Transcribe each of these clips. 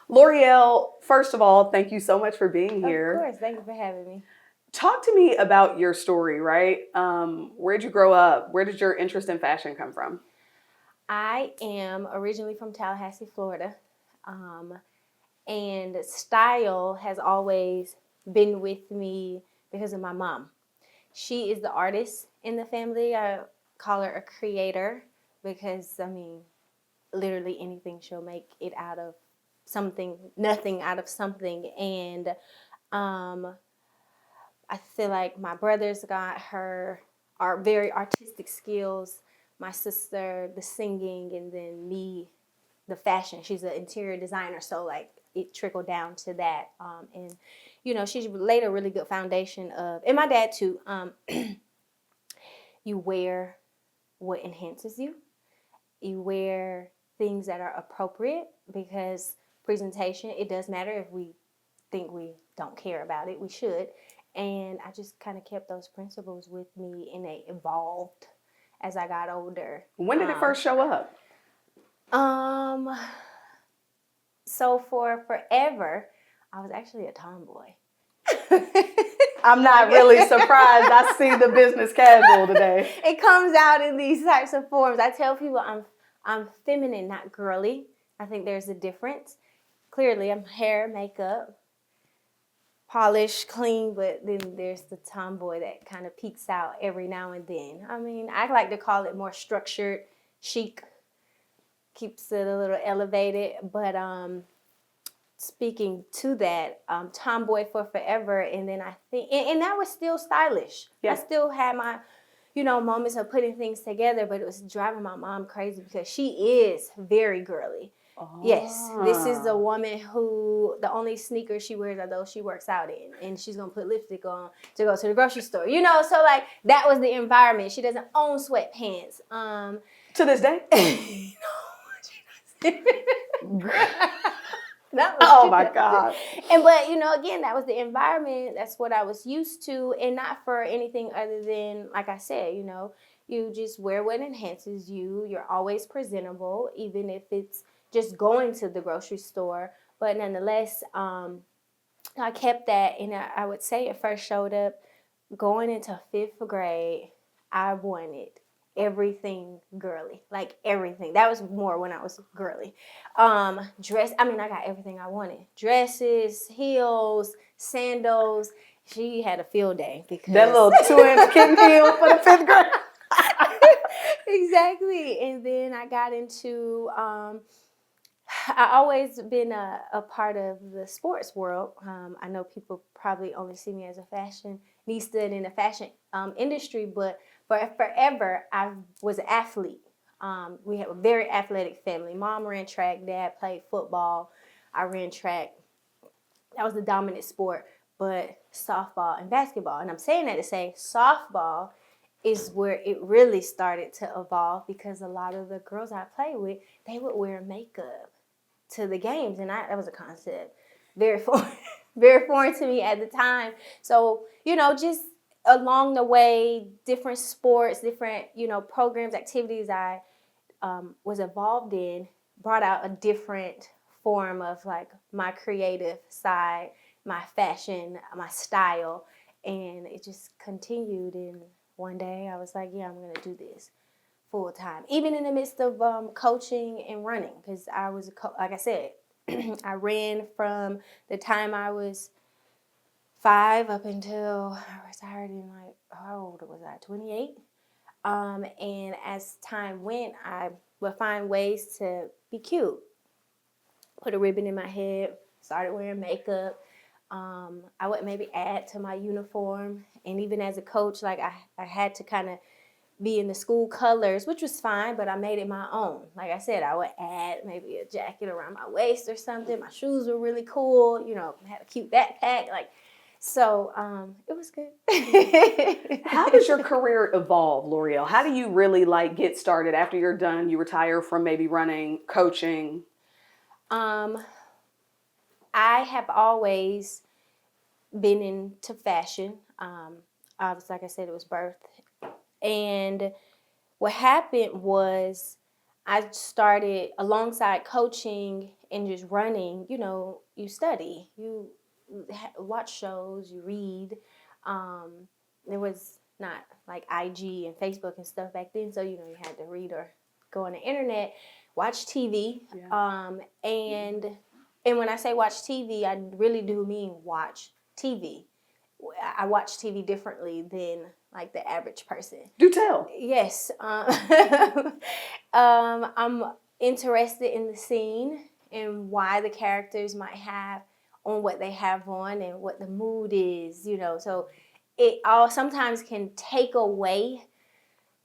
Loreal, first of all, thank you so much for being here. Of course. Thank you for having me. Talk to me about your story, right? Where did you grow up? Where did your interest in fashion come from? I am originally from Tallahassee, Florida. Um, and style has always been with me because of my mom. She is the artist in the family. I call her a creator because, I mean, literally anything she'll make it out of something, nothing out of something. And um, I feel like my brothers got her are very artistic skills. My sister, the singing, and then me, the fashion. She's an interior designer, so like it trickled down to that. And she's laid a really good foundation of, and my dad too. You wear what enhances you. You wear things that are appropriate because presentation. It does matter if we think we don't care about it. We should. And I just kind of kept those principles with me, and they evolved as I got older. When did it first show up? Um, so for forever, I was actually a tomboy. I'm not really surprised. I see the business casual today. It comes out in these types of forms. I tell people I'm feminine, not girly. I think there's a difference. Clearly, I'm hair, makeup, polished, clean, but then there's the tomboy that kind of peeks out every now and then. I mean, I like to call it more structured, chic, keeps it a little elevated. But speaking to that, tomboy for forever, and then I think, and that was still stylish. Yeah. I still had my, moments of putting things together, but it was driving my mom crazy because she is very girly. Oh. Yes, this is the woman who the only sneakers she wears are those she works out in, and she's gonna put lipstick on to go to the grocery store. So like that was the environment. She doesn't own sweatpants. To this day. No, she doesn't. Oh my God. But again, that was the environment. That's what I was used to, and not for anything other than, like I said, you just wear what enhances you. You're always presentable, even if it's just going to the grocery store. But nonetheless, I kept that, and I would say it first showed up going into 5th grade. I wanted everything girly, like everything. That was more when I was girly. Dress, I got everything I wanted. Dresses, heels, sandals. She had a field day because that little 2-inch kitten heel for the 5th grade. Exactly. And then I got into I always been a part of the sports world. I know people probably only see me as a fashionista and in the fashion industry, but for forever, I was an athlete. We have a very athletic family. Mom ran track, dad played football. I ran track. That was the dominant sport, but softball and basketball. And I'm saying that to say softball is where it really started to evolve because a lot of the girls I played with, they would wear makeup to the games. And that was a concept very foreign to me at the time. So, just along the way, different sports, different, programs, activities I was involved in brought out a different form of like my creative side, my fashion, my style, and it just continued. And one day I was like, yeah, I'm going to do this full time, even in the midst of coaching and running, because I was, like I said, I ran from the time I was 5 up until I retired in like, how old was I, 28? And as time went, I would find ways to be cute. Put a ribbon in my head, started wearing makeup. I would maybe add to my uniform. And even as a coach, like I had to kind of be in the school colors, which was fine, but I made it my own. Like I said, I would add maybe a jacket around my waist or something. My shoes were really cool. Had a cute backpack. So it was good. How does your career evolve, Loreal? How do you really get started after you're done? You retire from maybe running, coaching. I have always been into fashion. I was, like I said, it was birth. And what happened was I started alongside coaching and just running. You study, you watch shows, you read. There was not like IG and Facebook and stuff back then, so you had to read or go on the internet, watch TV. Yeah. And when I say watch TV, I really do mean watch TV. I watch TV differently than like the average person. Do tell. Yes. I'm interested in the scene and why the characters might have on what they have on and what the mood is, So it all sometimes can take away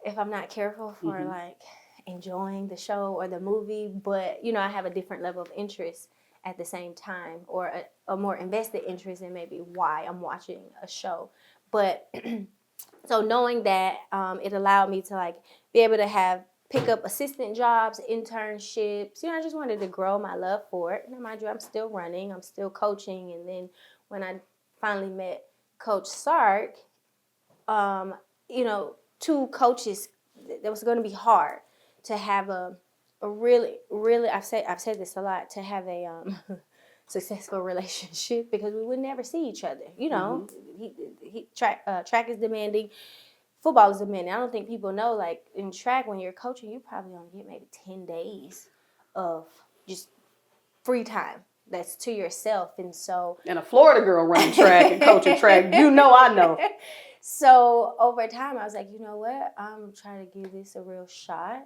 if I'm not careful for like enjoying the show or the movie. But, I have a different level of interest at the same time, or a more invested interest in maybe why I'm watching a show. But so knowing that, it allowed me to like be able to pick up assistant jobs, internships. I just wanted to grow my love for it. Now, mind you, I'm still running, I'm still coaching. And then when I finally met Coach Sark, two coaches, that was going to be hard to have a really, really, I've said this a lot, to have a successful relationship, because we would never see each other. Track is demanding, football is demanding. I don't think people know, like in track, when you're coaching, you probably only get maybe 10 days of just free time that's to yourself. And so, and a Florida girl running track and coaching track, I know. So over time, I was like, you know what? I'm trying to give this a real shot,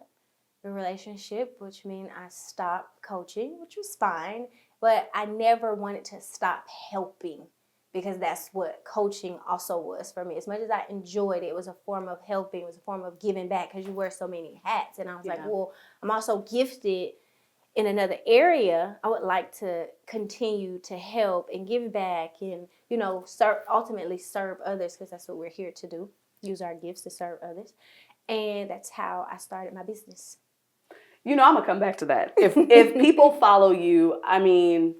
a relationship, which means I stopped coaching, which was fine. But I never wanted to stop helping, because that's what coaching also was for me. As much as I enjoyed it, it was a form of helping, it was a form of giving back, because you wear so many hats. And I was like, well, I'm also gifted in another area. I would like to continue to help and give back and, ultimately serve others, because that's what we're here to do, use our gifts to serve others. And that's how I started my business. I'm going to come back to that. If people follow you, I mean,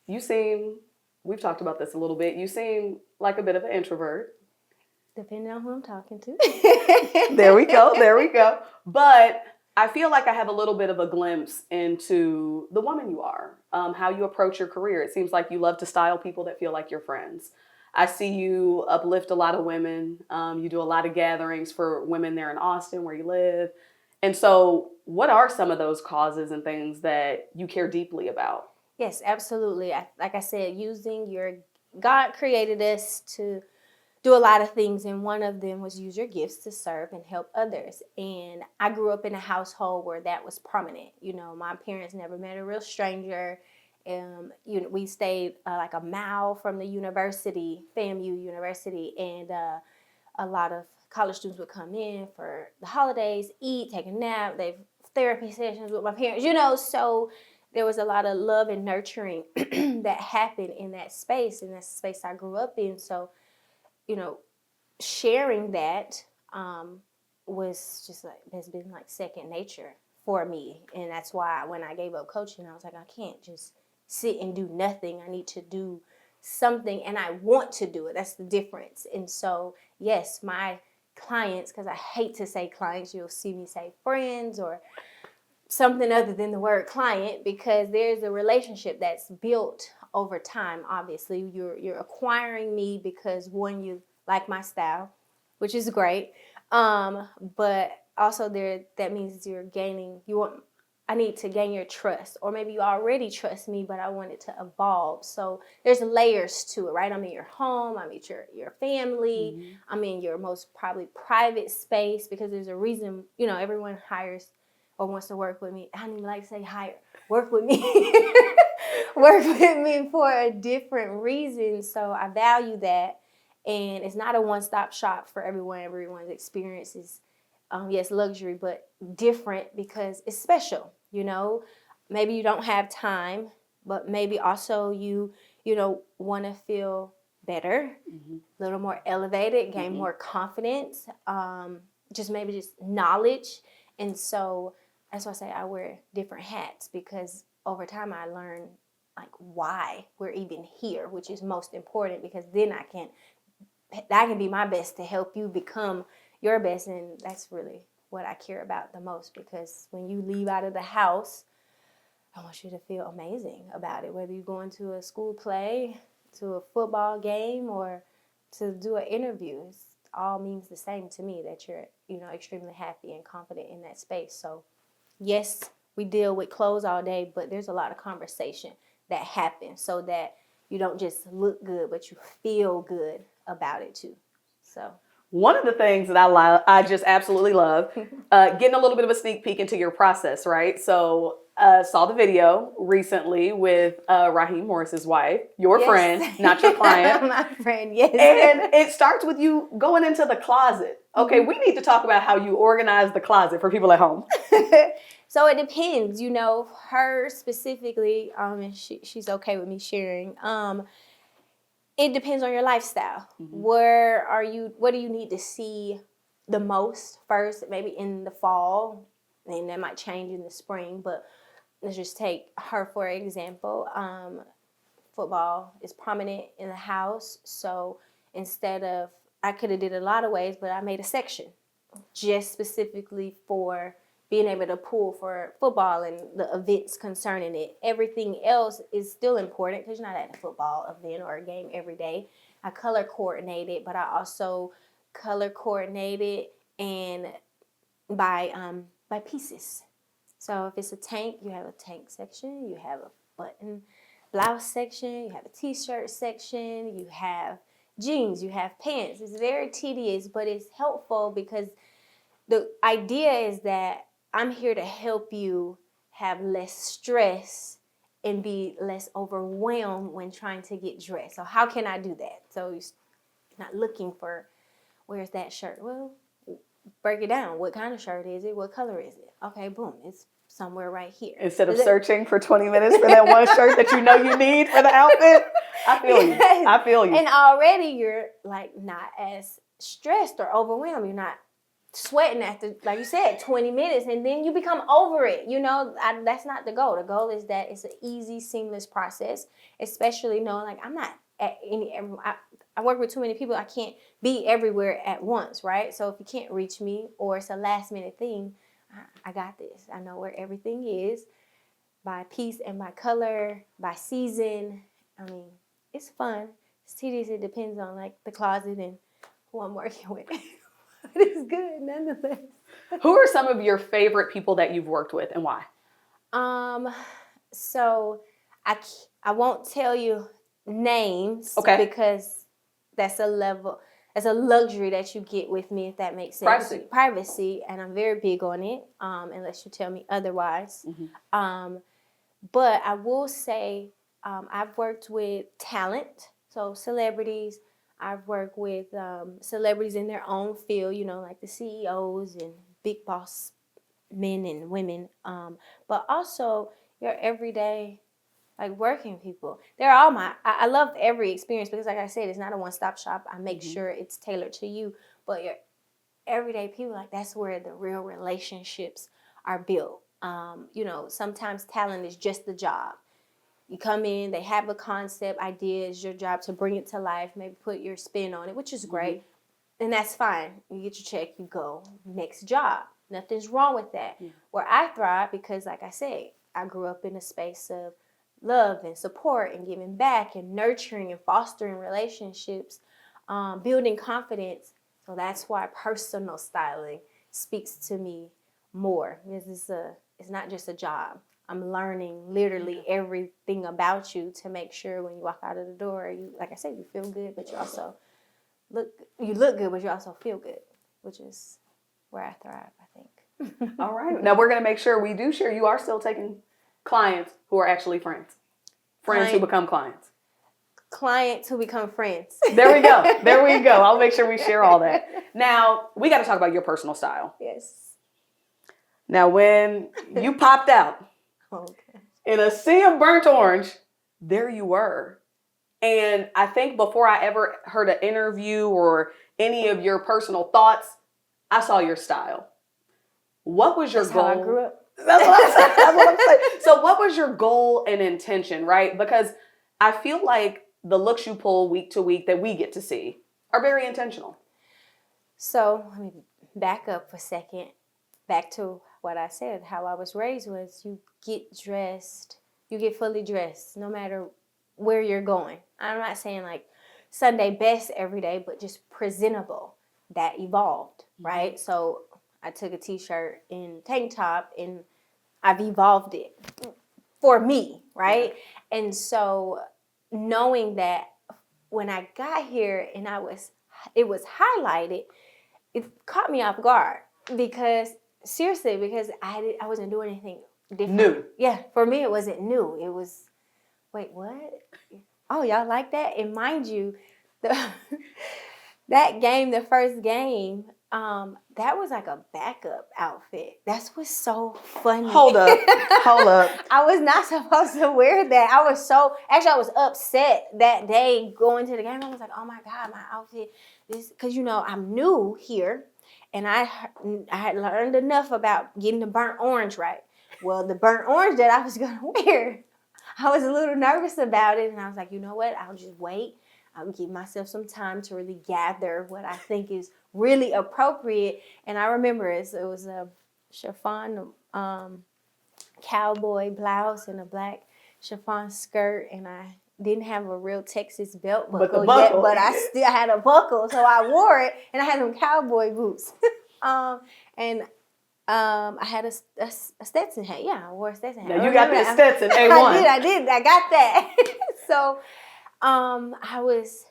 we've talked about this a little bit, you seem like a bit of an introvert. Depending on who I'm talking to. There we go. But I feel like I have a little bit of a glimpse into the woman you are, how you approach your career. It seems like you love to style people that feel like your friends. I see you uplift a lot of women. You do a lot of gatherings for women there in Austin where you live. And so what are some of those causes and things that you care deeply about? Yes, absolutely. Like I said, God created us to do a lot of things, and one of them was use your gifts to serve and help others. And I grew up in a household where that was prominent. My parents never met a real stranger. We stayed like a mile from the university, FAMU University, and a lot of college students would come in for the holidays, eat, take a nap. They've therapy sessions with my parents, so there was a lot of love and nurturing that happened in that space, and that's the space I grew up in. So, sharing that was just like, has been like second nature for me. And that's why when I gave up coaching, I was like, I can't just sit and do nothing. I need to do something, and I want to do it. That's the difference. And so, yes, my clients, because I hate to say clients, you'll see me say friends or something other than the word client, because there's a relationship that's built over time. Obviously, you're acquiring me because, one, you like my style, which is great, but also that means I need to gain your trust, or maybe you already trust me, but I want it to evolve. So there's layers to it, right? I'm in your home, I'm at your family, I'm in your most probably private space, because there's a reason, everyone hires or wants to work with me. I don't even like to say hire. Work with me. Work with me for a different reason. So I value that. And it's not a one-stop shop for everyone. Everyone's experience is, yes, luxury, but different, because it's special. Maybe you don't have time, but maybe also you want to feel better, a little more elevated, gain more confidence, just knowledge. And so that's why I say I wear different hats, because over time I learn like why we're even here, which is most important, because then I can be my best to help you become your best. And that's really what I care about the most, because when you leave out of the house, I want you to feel amazing about it, whether you're going to a school play, to a football game, or to do an interview. It all means the same to me, that you're, extremely happy and confident in that space. So yes, we deal with clothes all day, but there's a lot of conversation that happens so that you don't just look good, but you feel good about it too. So one of the things that I just absolutely love, getting a little bit of a sneak peek into your process, right? So saw the video recently with Raheem Morris's wife, your friend, not your client. My friend, yes. And it starts with you going into the closet. Okay, we need to talk about how you organize the closet for people at home. So it depends, her specifically, and she's okay with me sharing. It depends on your lifestyle. What do you need to see the most first, maybe in the fall, and that might change in the spring, but let's just take her for example. Football is prominent in the house, so I could have did a lot of ways, but I made a section just specifically for being able to pull for football and the events concerning it. Everything else is still important because you're not at a football event or a game every day. I color coordinated, but I also color coordinated and by pieces. So if it's a tank, you have a tank section, you have a button blouse section, you have a t-shirt section, you have jeans, you have pants. It's very tedious, but it's helpful because the idea is that I'm here to help you have less stress and be less overwhelmed when trying to get dressed. So how can I do that? So you're not looking for, where's that shirt? Well, break it down. What kind of shirt is it? What color is it? Okay, boom. It's somewhere right here. Instead of searching for 20 minutes for that one shirt that you need for the outfit. I feel you. I feel you. And already you're not as stressed or overwhelmed. You're not sweating after, like you said, 20 minutes, and then you become over it. That's not the goal. The goal is that it's an easy, seamless process, especially knowing I'm not at I work with too many people. I can't be everywhere at once, right? So if you can't reach me or it's a last minute thing, I got this. I know where everything is by piece and by color, by season. I mean, it's fun. It's tedious. It depends on the closet and who I'm working with. But it's good nonetheless. Who are some of your favorite people that you've worked with and why? So I won't tell you names, okay, because that's a luxury that you get with me, if that makes sense. Privacy, and I'm very big on it, unless you tell me otherwise. Mm-hmm. But I will say I've worked with talent, so celebrities. I've worked with celebrities in their own field, like the CEOs and big boss men and women, but also your everyday working people. They're all I love every experience because, like I said, it's not a one-stop shop. I make sure it's tailored to you, but your everyday people, that's where the real relationships are built. Sometimes talent is just the job. You come in, they have a concept, idea, it's your job to bring it to life, maybe put your spin on it, which is great. And that's fine. You get your check, you go. Next job. Nothing's wrong with that. Yeah. Where I thrive, because like I said, I grew up in a space of love and support and giving back and nurturing and fostering relationships, building confidence. So that's why personal styling speaks to me more. It's not just a job. I'm learning literally everything about you to make sure when you walk out of the door, you, like I said, you feel good, but you also look good, but you also feel good, which is where I thrive, I think. All right. Now we're going to make sure we do share. You are still taking clients who are actually friends. Friends who become clients. Clients who become friends. There we go. There we go. I'll make sure we share all that. Now, we got to talk about your personal style. Yes. Now, when you popped out in a sea of burnt orange, there you were. And I think before I ever heard an interview or any of your personal thoughts, I saw your style. What was your goal? That's how I grew up. That's what I'm saying. So what was your goal and intention, right? Because I feel like the looks you pull week to week that we get to see are very intentional. So let me back up for a second. back to what I said, how I was raised was you get dressed, you get fully dressed no matter where you're going. I'm not saying like Sunday best every day, but just presentable. That evolved, right? So I took a t-shirt and tank top and I've evolved it for me, right? Yeah. And so knowing that when I got here and it was highlighted, it caught me off guard because I wasn't doing anything different. New. Yeah, for me it wasn't new. It was, wait, what? Oh, y'all like that? And mind you, the first game, that was like a backup outfit. That's what's so funny. Hold up. I was not supposed to wear that. I was upset that day going to the game. I was like, oh my God, my outfit. Because, I'm new here. And I had learned enough about getting the burnt orange right. Well, the burnt orange that I was going to wear, I was a little nervous about it. And I was like, you know what? I'll just wait. I'll give myself some time to really gather what I think is really appropriate. And I remember it was a chiffon cowboy blouse and a black chiffon skirt. And I didn't have a real Texas belt buckle yet, but I still had a buckle. So I wore it, and I had some cowboy boots. And I had a Stetson hat. Yeah, I wore a Stetson hat. Now you got the Stetson A1. I did. I got that. So I was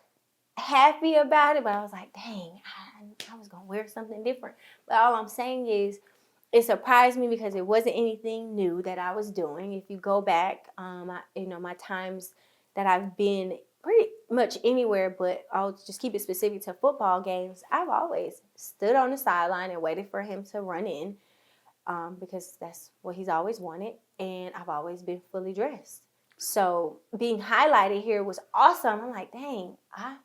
happy about it, but I was like, dang, I was going to wear something different. But all I'm saying is it surprised me because it wasn't anything new that I was doing. If you go back, my times that I've been pretty much anywhere, but I'll just keep it specific to football games, I've always stood on the sideline and waited for him to run in because that's what he's always wanted. And I've always been fully dressed. So being highlighted here was awesome. I'm like, dang, I've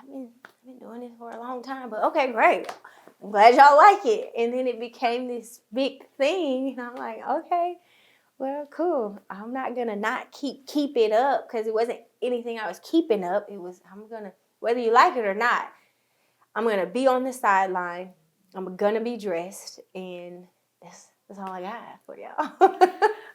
been doing this for a long time, but okay, great. I'm glad y'all like it. And then it became this big thing, and I'm like, okay, well, cool. I'm not gonna not keep it up because it wasn't anything I was keeping up. It was whether you like it or not, I'm gonna be on the sideline. I'm gonna be dressed, and that's all I got for y'all.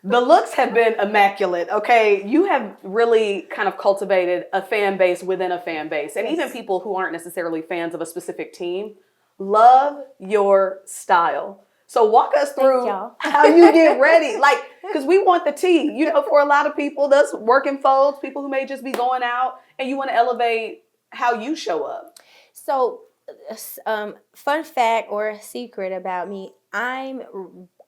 The looks have been immaculate, okay? You have really kind of cultivated a fan base within a fan base. And even people who aren't necessarily fans of a specific team love your style. So walk us through how you get ready. Because we want the tea. For a lot of people, that's working folks, people who may just be going out, and you want to elevate how you show up. So, fun fact or a secret about me, I'm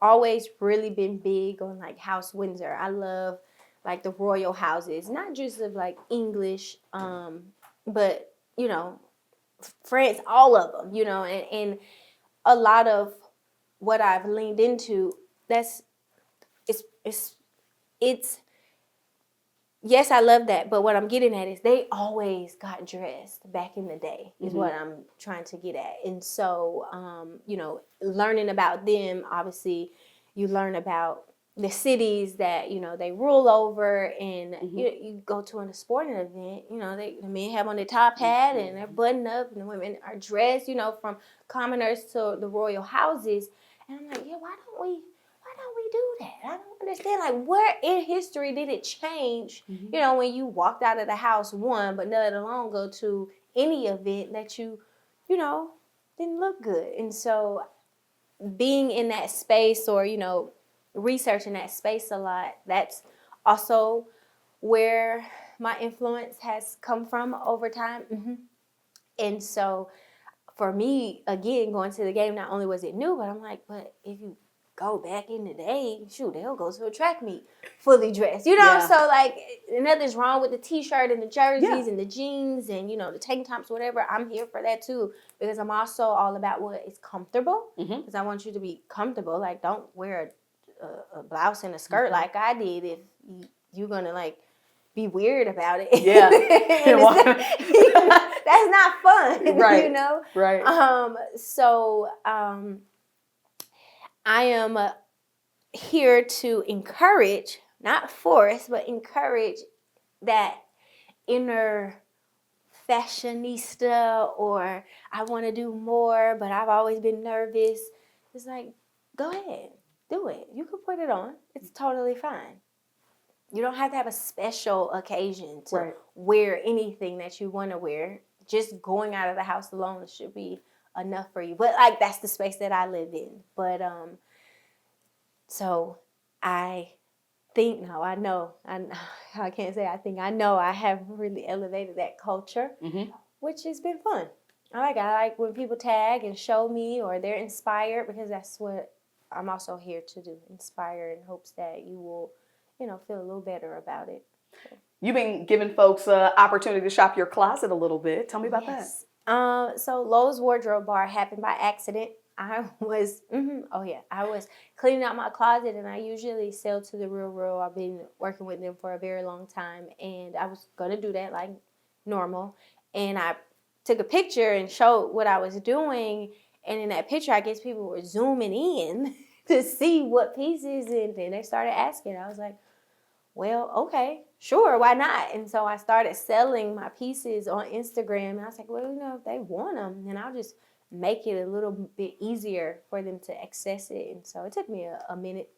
always really been big on like House Windsor. I love like the royal houses, not just of like English, but France, all of them, and a lot of what I've leaned into, it's yes, I love that, but what I'm getting at is they always got dressed back in the day is what I'm trying to get at. And so, learning about them, obviously you learn about the cities that, they rule over, and you go to a sporting event, the men have on their top hat and they're buttoned up, and the women are dressed, from commoners to the royal houses. And I'm like, yeah, why don't we do that? I don't understand. Like, where in history did it change? When you walked out of the house, but let alone go to any event that you didn't look good. And so being in that space or, researching that space a lot, that's also where my influence has come from over time. And so for me, again, going to the game, not only was it new, but I'm like, but if you go back in the day, shoot, they'll go to a track meet fully dressed, Yeah. So like, nothing's wrong with the t-shirt and the jerseys and the jeans and the tank tops, whatever. I'm here for that too, because I'm also all about what is comfortable. Because I want you to be comfortable. Like, don't wear a blouse and a skirt like I did if you're gonna like be weird about it. Yeah, that's not fun. Right. Right. So I am here to encourage, not force, but encourage that inner fashionista, or I want to do more, but I've always been nervous. It's like, go ahead, do it. You can put it on. It's totally fine. You don't have to have a special occasion to wear anything that you want to wear. Just going out of the house alone should be enough for you. But like that's the space that I live in. But so I think no, I know. I can't say I think I know I have really elevated that culture, which has been fun. I like when people tag and show me or they're inspired because that's what I'm also here to do. Inspire in hopes that you will, feel a little better about it. So. You've been giving folks an opportunity to shop your closet a little bit. Tell me about that. So Lowe's wardrobe bar happened by accident. I was cleaning out my closet, and I usually sell to the Real. I've been working with them for a very long time, and I was gonna do that like normal. And I took a picture and showed what I was doing, and in that picture, I guess people were zooming in to see what pieces, and then they started asking. I was like, well, okay, sure, why not? And so I started selling my pieces on Instagram. And I was like, well, if they want them, then I'll just make it a little bit easier for them to access it. And so it took me a minute.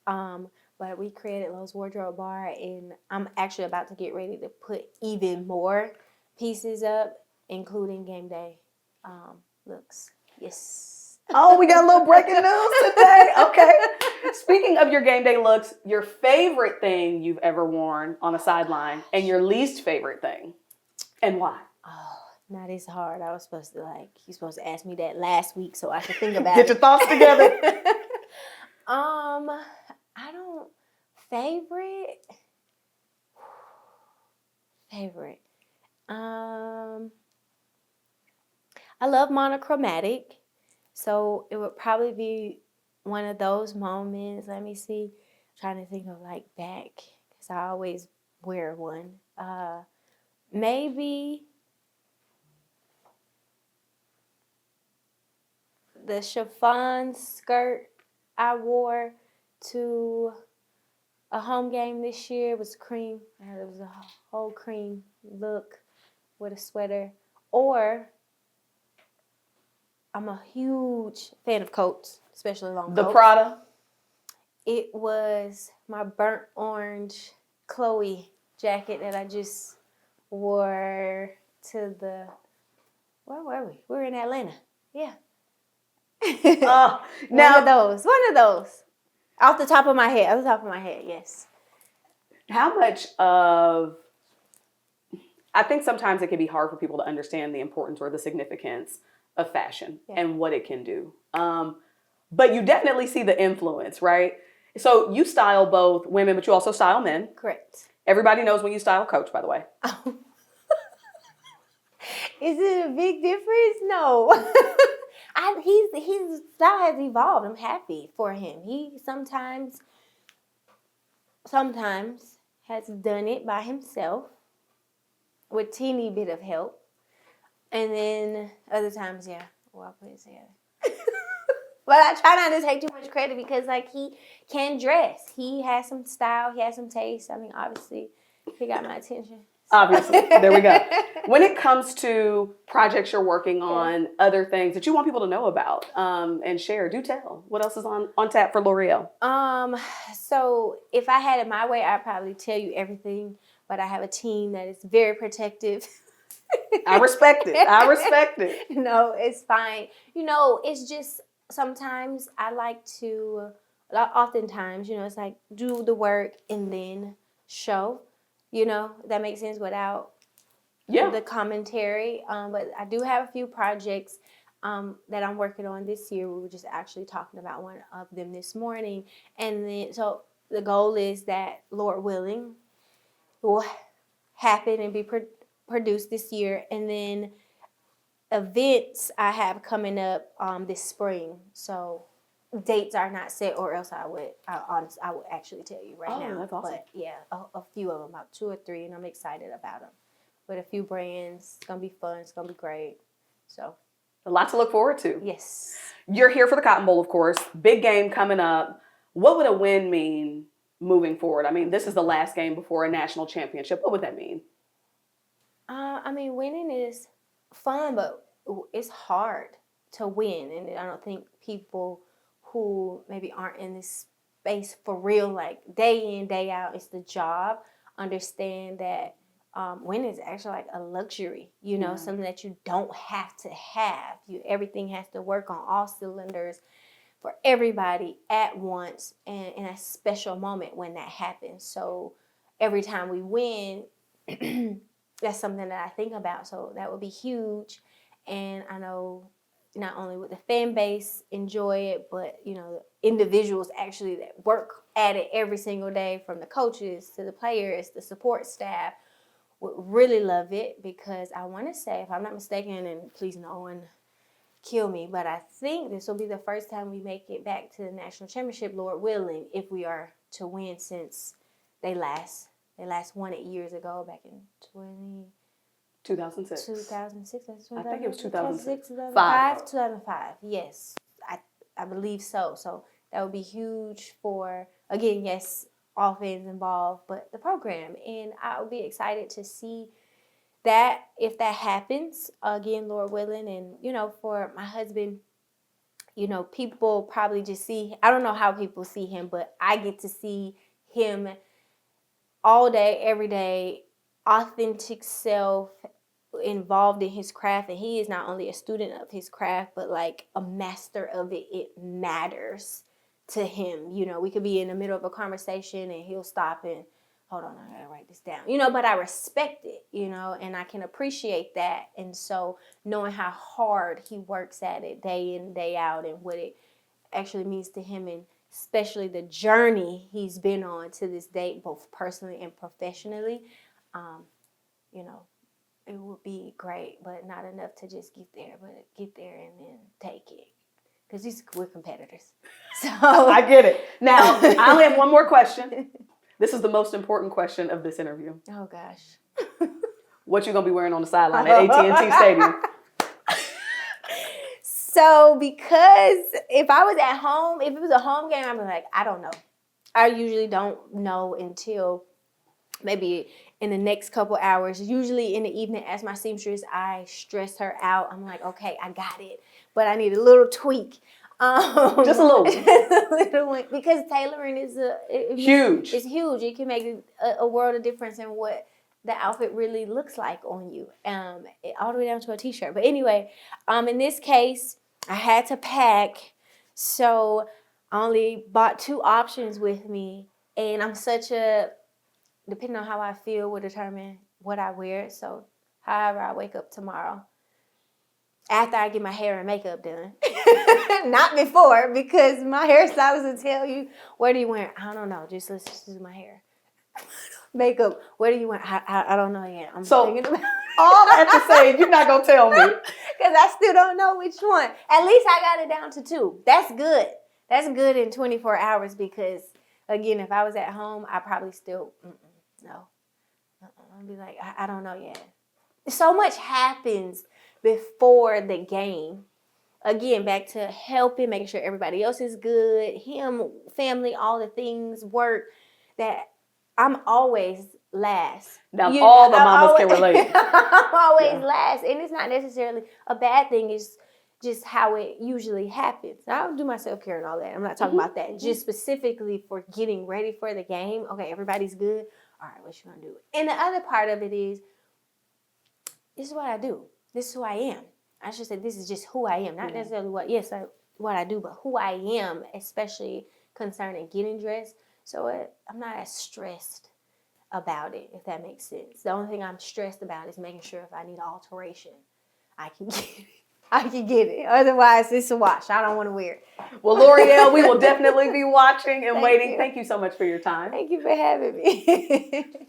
But we created Lowe's Wardrobe Bar, and I'm actually about to get ready to put even more pieces up, including game day looks. Yes. Oh, we got a little breaking news today. Okay. Speaking of your game day looks, your favorite thing you've ever worn on a sideline and your least favorite thing, and why? Oh, now this is hard. You're supposed to ask me that last week so I could think about Get your thoughts together. I don't favorite. I love monochromatic. So it would probably be one of those moments. Let me see. I'm trying to think of like back because I always wear one. Maybe the chiffon skirt I wore to a home game this year was cream. It was a whole cream look with a sweater. Or I'm a huge fan of coats, especially long coats. The Prada? It was my burnt orange Chloe jacket that I just wore to the, where were we? We were in Atlanta. Yeah. One of those. Off the top of my head, yes. How much I think sometimes it can be hard for people to understand the importance or the significance of fashion and what it can do. But you definitely see the influence, right? So you style both women, but you also style men. Correct. Everybody knows when you style Coach, by the way. Is it a big difference? No. His style has evolved. I'm happy for him. He sometimes has done it by himself with teeny bit of help. And then other times, I'll put it together. But I try not to take too much credit because, he can dress. He has some style. He has some taste. I mean, obviously, he got my attention. So. Obviously. There we go. When it comes to projects you're working on, other things that you want people to know about and share, do tell. What else is on tap for Loreal? So if I had it my way, I'd probably tell you everything. But I have a team that is very protective. I respect it. No, it's fine. It's just sometimes I like to, oftentimes, it's like do the work and then show, that makes sense without the commentary. But I do have a few projects that I'm working on this year. We were just actually talking about one of them this morning. And then, so the goal is that, Lord willing, will happen and be produced this year. And then events I have coming up this spring. So dates are not set, or else I would actually tell you right now. That's awesome. But a few of them, about 2 or 3, and I'm excited about them. With a few brands, it's gonna be fun. It's gonna be great. So a lot to look forward to. Yes. You're here for the Cotton Bowl, of course. Big game coming up. What would a win mean moving forward? I mean, this is the last game before a national championship. What would that mean? Winning is fun, but it's hard to win, and I don't think people who maybe aren't in this space for real, like day in, day out, it's the job, understand that winning is actually like a luxury, you know, something that you don't have to have. Everything has to work on all cylinders for everybody at once, and in a special moment when that happens. So every time we win, that's something that I think about. So that would be huge. And I know not only would the fan base enjoy it, but, you know, individuals actually that work at it every single day, from the coaches to the players, the support staff, would really love it, because I want to say, if I'm not mistaken, and please no one kill me, but I think this will be the first time we make it back to the national championship, Lord willing, if we are to win, since they last won it years ago, back in 2006. 2006. I think it was 2006. 2005. Yes, I believe so. So that would be huge for, again, yes, all fans involved, but the program. And I would be excited to see that, if that happens, again, Lord willing. And, you know, for my husband, you know, people probably just see, I don't know how people see him, but I get to see him all day, every day, authentic self, involved in his craft. And he is not only a student of his craft, but like a master of it. It matters to him. You know, we could be in the middle of a conversation and he'll stop and, hold on, I gotta write this down. You know, but I respect it, you know, and I can appreciate that. And so knowing how hard he works at it day in, day out, and what it actually means to him, and especially the journey he's been on to this date, both personally and professionally, you know, it would be great, but not enough to just get there, but get there and then take it. Because we're competitors. So I get it. Now, I only have one more question. This is the most important question of this interview. Oh, gosh. What you going to be wearing on the sideline at AT&T Stadium? So, because if I was at home, if it was a home game, I'd be like, I don't know. I usually don't know until maybe in the next couple hours. Usually in the evening, as my seamstress, I stress her out. I'm like, okay, I got it, but I need a little tweak. Just a little. one, because tailoring is huge. It's huge. It can make a world of difference in what the outfit really looks like on you, all the way down to a t-shirt. But anyway, in this case, I had to pack, so I only bought 2 options with me, and I'm depending on how I feel will determine what I wear. So however I wake up tomorrow, after I get my hair and makeup done, not before, because my hairstylist will tell you, what do you wear? I don't know, let's just do my hair. Makeup, what do you want? I don't know yet. I'm thinking about all that to say, you're not going to tell me. Because I still don't know which one. At least I got it down to 2. That's good. That's good in 24 hours, because, again, if I was at home, I probably still, no. I'd be like, I don't know yet. So much happens before the game. Again, back to helping, making sure everybody else is good, him, family, all the things, work, that I'm always last. Now, all the mamas can relate. I'm always last. And it's not necessarily a bad thing. It's just how it usually happens. I don't do my self-care and all that. I'm not talking about that. Just specifically for getting ready for the game. Okay, everybody's good. All right, what you gonna do? And the other part of it is, this is what I do. This is who I am. I should say this is just who I am. Not necessarily what I do, but who I am, especially concerning getting dressed. So I'm not as stressed about it, if that makes sense. The only thing I'm stressed about is making sure if I need alteration, I can get it. I can get it. Otherwise, it's a wash. I don't want to wear it. Well, Loreal, we will definitely be watching and waiting. Thank you so much for your time. Thank you for having me.